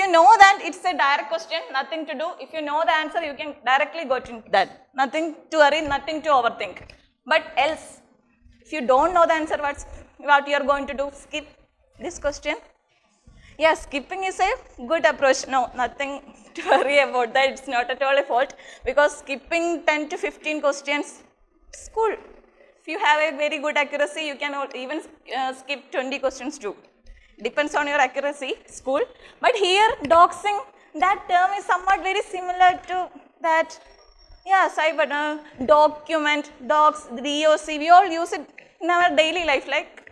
you know that it's a direct question, nothing to do. If you know the answer, you can directly go to that. Nothing to worry, nothing to overthink. But else, if you don't know the answer, what you are going to do? Skip this question. Yes, skipping is a good approach. No, nothing to worry about that. It's not at all a fault, because skipping 10 to 15 questions, it's cool. If you have a very good accuracy, you can even skip 20 questions too. Depends on your accuracy, it's cool. But here, doxing, that term is somewhat very similar to that. Yeah, cyber, document, docs, DOC, we all use it in our daily life, like.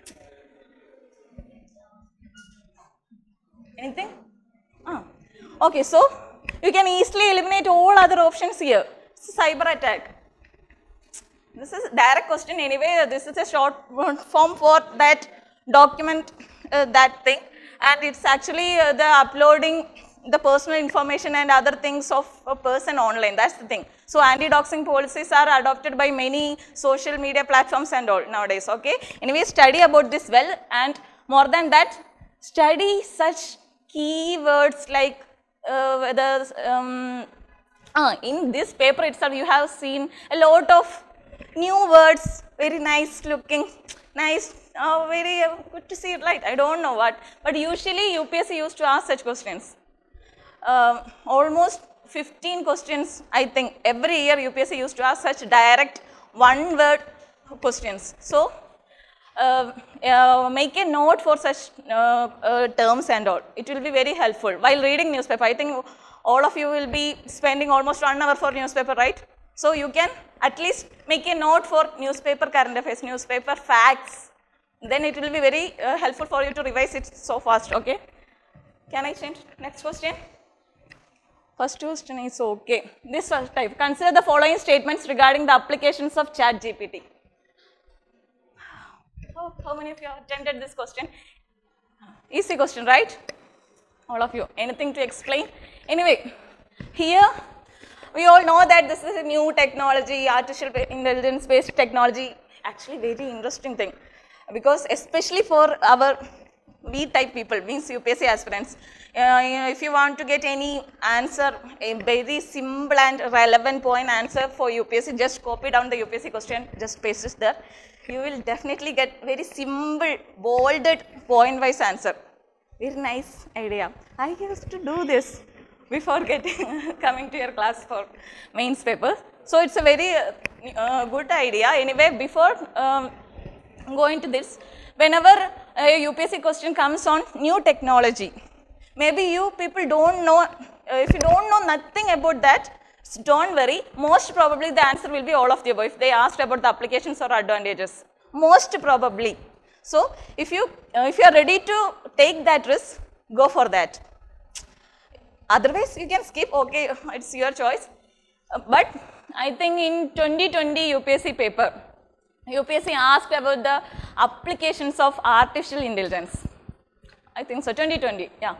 Anything? Okay, so you can easily eliminate all other options here. Cyber attack. This is a direct question anyway. This is a short form for that document, that thing, and it's actually the uploading the personal information and other things of a person online. That's the thing. So anti-doxing policies are adopted by many social media platforms and all nowadays. Okay. Anyway, study about this well, and more than that, study such keywords like whether in this paper itself you have seen a lot of new words, very nice looking, nice, very good to see it, right? I don't know what, but usually UPSC used to ask such questions. Almost 15 questions, I think, every year UPSC used to ask such direct one word questions. So, make a note for such terms and all. It will be very helpful while reading newspaper. I think all of you will be spending almost 1 hour for newspaper, right? So, you can at least make a note for newspaper current affairs, newspaper facts. Then it will be very helpful for you to revise it so fast, okay? Can I change? Next question. First question is okay. This first type. Consider the following statements regarding the applications of ChatGPT. Oh, how many of you have attended this question? Easy question, right? All of you. Anything to explain? Anyway, here we all know that this is a new technology, artificial intelligence based technology. Actually, very interesting thing, because especially for our B type people, means UPSC aspirants, if you want to get any answer, a very simple and relevant point answer for UPSC, just copy down the UPSC question, just paste it there. You will definitely get very simple, bolded, point-wise answer. Very nice idea. I used to do this before coming to your class for mains paper. So it's a very good idea. Anyway, before going to this, whenever a UPSC question comes on new technology, maybe you people don't know, if you don't know nothing about that, don't worry, most probably the answer will be all of the above if they asked about the applications or advantages, most probably. So, if you are ready to take that risk, go for that. Otherwise, you can skip, okay, it's your choice. But I think in 2020 UPSC paper, UPSC asked about the applications of artificial intelligence. I think so, 2020, yeah.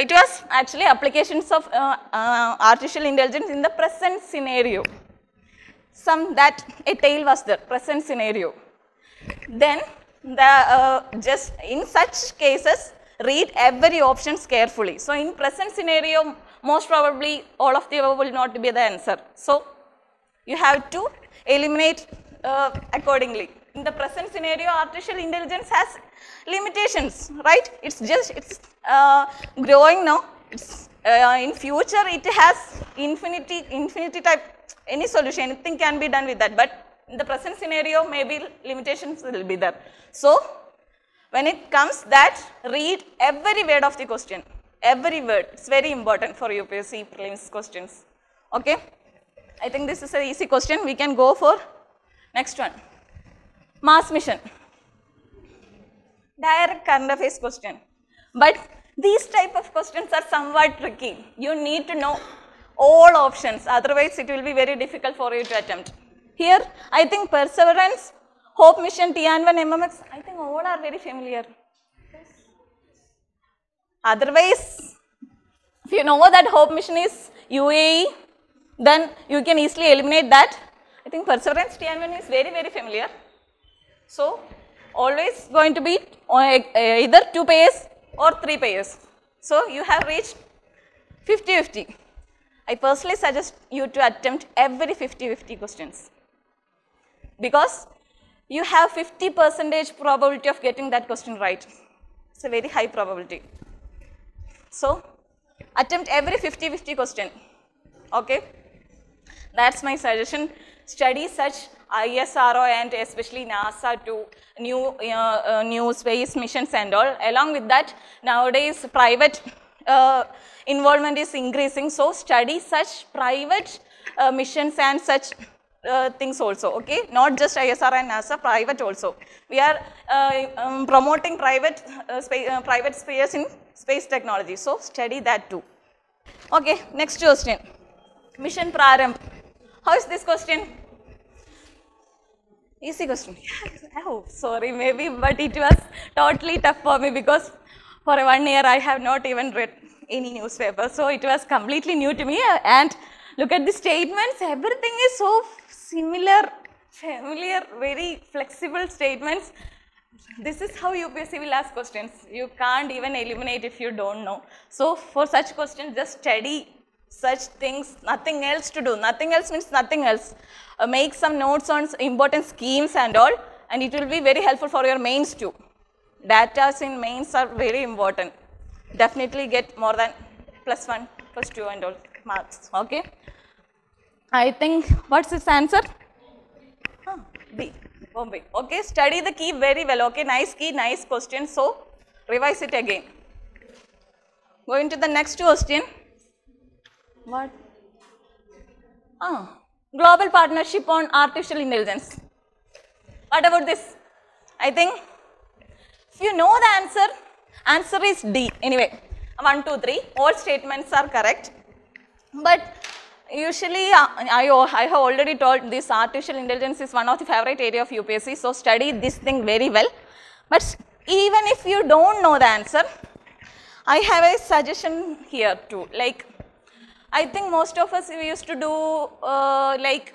It was actually applications of artificial intelligence in the present scenario. A tail was there, present scenario. Then, just in such cases, read every options carefully. So, in present scenario, most probably all of the above will not be the answer. So, you have to eliminate accordingly. In the present scenario, artificial intelligence has limitations, right? It's growing now. It's in future it has infinity type, any solution, anything can be done with that. But in the present scenario, maybe limitations will be there. So, when it comes that, read every word of the question, every word. It's very important for UPSC prelims questions. Okay? I think this is an easy question. We can go for next one. Mars mission. Direct current affairs question. But these type of questions are somewhat tricky. You need to know all options, otherwise it will be very difficult for you to attempt. Here, I think Perseverance, Hope mission, Tianwen, MMX, I think all are very familiar. Otherwise, if you know that Hope mission is UAE, then you can easily eliminate that. I think Perseverance, Tianwen is very, very familiar. So, always going to be either 2 pairs or 3 pairs. So you have reached 50-50. I personally suggest you to attempt every 50-50 questions, because you have 50% probability of getting that question right. It's a very high probability. So attempt every 50-50 question. Okay, that's my suggestion. Study such ISRO and especially NASA to new space missions and all. Along with that, nowadays private involvement is increasing, so study such private missions and such things also, okay, not just ISR and NASA, private also. We are promoting private space in space technology, so study that too. Okay, next question. Mission Prarambh. How is this question? Easy question. Oh, sorry, maybe, but it was totally tough for me, because for 1 year I have not even read any newspaper, so it was completely new to me. And look at the statements, everything is so similar, familiar, very flexible statements. This is how UPSC will ask questions. You can't even eliminate if you don't know. So for such questions, just study such things, nothing else to do. Nothing else means nothing else. Make some notes on important schemes and all, and it will be very helpful for your mains too. Datas in mains are very important. Definitely get more than +1, +2 and all marks. Okay. I think, what's this answer? B. Bombay. Okay, study the key very well. Okay, nice key, nice question. So revise it again. Going to the next question. What? Global partnership on artificial intelligence. What about this? I think if you know the answer is D. Anyway, 1, 2, 3, all statements are correct. But usually, I have already told this artificial intelligence is one of the favorite area of UPSC. So study this thing very well. But even if you don't know the answer, I have a suggestion here too. Like, I think most of us, we used to do like,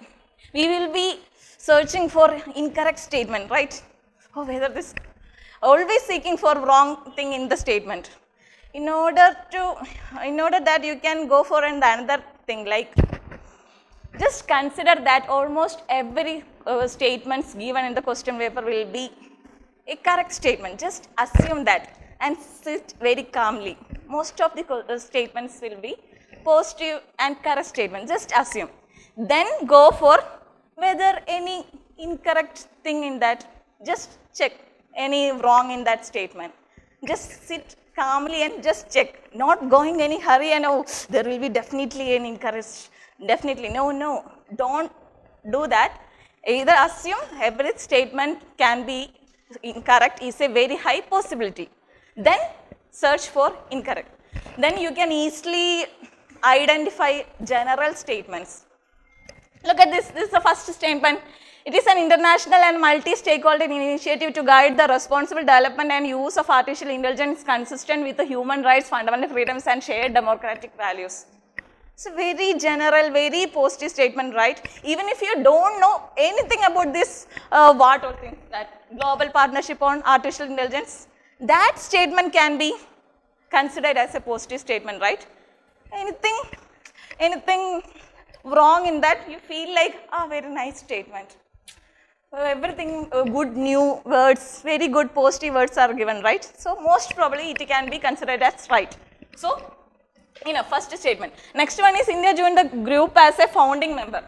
we will be searching for incorrect statement, right? Oh, whether this, always seeking for wrong thing in the statement. In order that you can go for another thing, like, just consider that almost every statements given in the question paper will be a correct statement. Just assume that and sit very calmly. Most of the statements will be positive and correct statement. Just assume. Then go for whether any incorrect thing in that. Just check any wrong in that statement. Just sit calmly and just check. Not going any hurry and oh, there will be definitely an incorrect. Definitely, no, don't do that. Either assume every statement can be incorrect is a very high possibility. Then search for incorrect. Then you can easily identify general statements. Look at this is the first statement. It is an international and multi-stakeholder initiative to guide the responsible development and use of artificial intelligence consistent with the human rights, fundamental freedoms and shared democratic values. It's a very general, very positive statement, right? Even if you don't know anything about this, what or thing, that global partnership on artificial intelligence, that statement can be considered as a positive statement, right? Anything wrong in that, you feel like, very nice statement. Everything good new words, very good positive words are given, right? So most probably it can be considered as right. So, first statement. Next one is India joined the group as a founding member.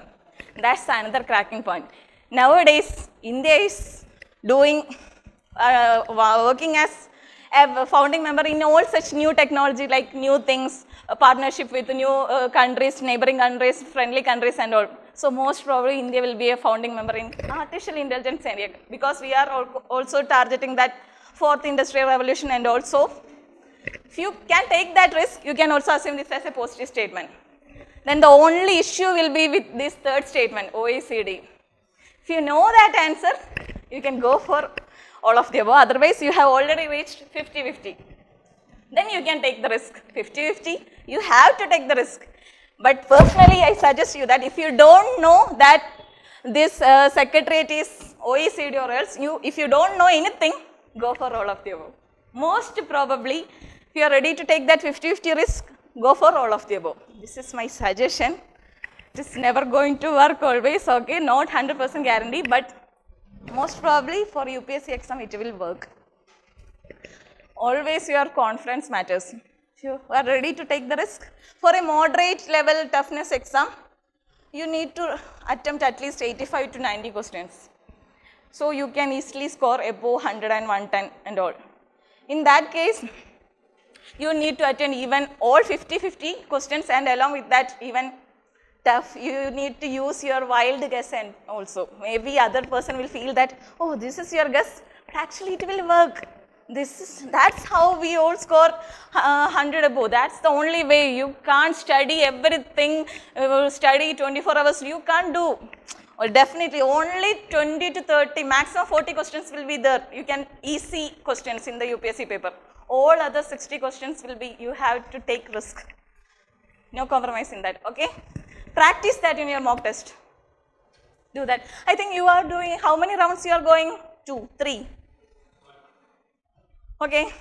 That's another cracking point. Nowadays, India is doing, working as a founding member in all such new technology, like new things, a partnership with new countries, neighboring countries, friendly countries and all. So most probably India will be a founding member in artificial intelligence area, because we are also targeting that 4th industrial revolution, and also if you can take that risk, you can also assume this as a positive statement. Then the only issue will be with this third statement, OECD. If you know that answer, you can go for all of the above. Otherwise, you have already reached 50-50. Then you can take the risk. 50-50, you have to take the risk. But personally, I suggest you that if you don't know that this secretariat is OECD or else, if you don't know anything, go for all of the above. Most probably, if you are ready to take that 50-50 risk, go for all of the above. This is my suggestion. It is never going to work always, okay, not 100% guarantee, but most probably for UPSC exam it will work. Always your confidence matters. If you are ready to take the risk, for a moderate level toughness exam, you need to attempt at least 85 to 90 questions. So you can easily score above 100 and 110 and all. In that case, you need to attend even all 50-50 questions, and along with that even tough, you need to use your wild guess, and also maybe other person will feel that, oh, this is your guess, but actually it will work. That's how we all score 100 above. That's the only way. You can't study everything, study 24 hours, you can't do. Well, definitely only 20 to 30, maximum 40 questions will be there. You can easy questions in the UPSC paper. All other 60 questions will be, you have to take risk. No compromise in that, okay? Practice that in your mock test. Do that. I think you are doing, how many rounds you are going? 2, 3. Okay.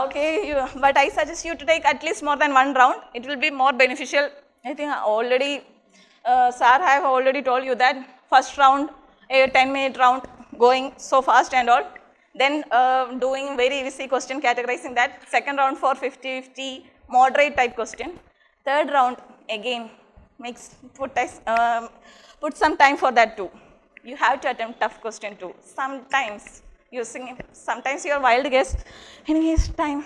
Okay, but I suggest you to take at least more than one round. It will be more beneficial. I think already, sir have already told you that first round, a 10-minute round, going so fast and all. Then doing very easy question, categorizing that. Second round for 50-50, moderate type question. Third round, again, put some time for that too. You have to attempt tough question too. Sometimes your wild guess, anyways, time.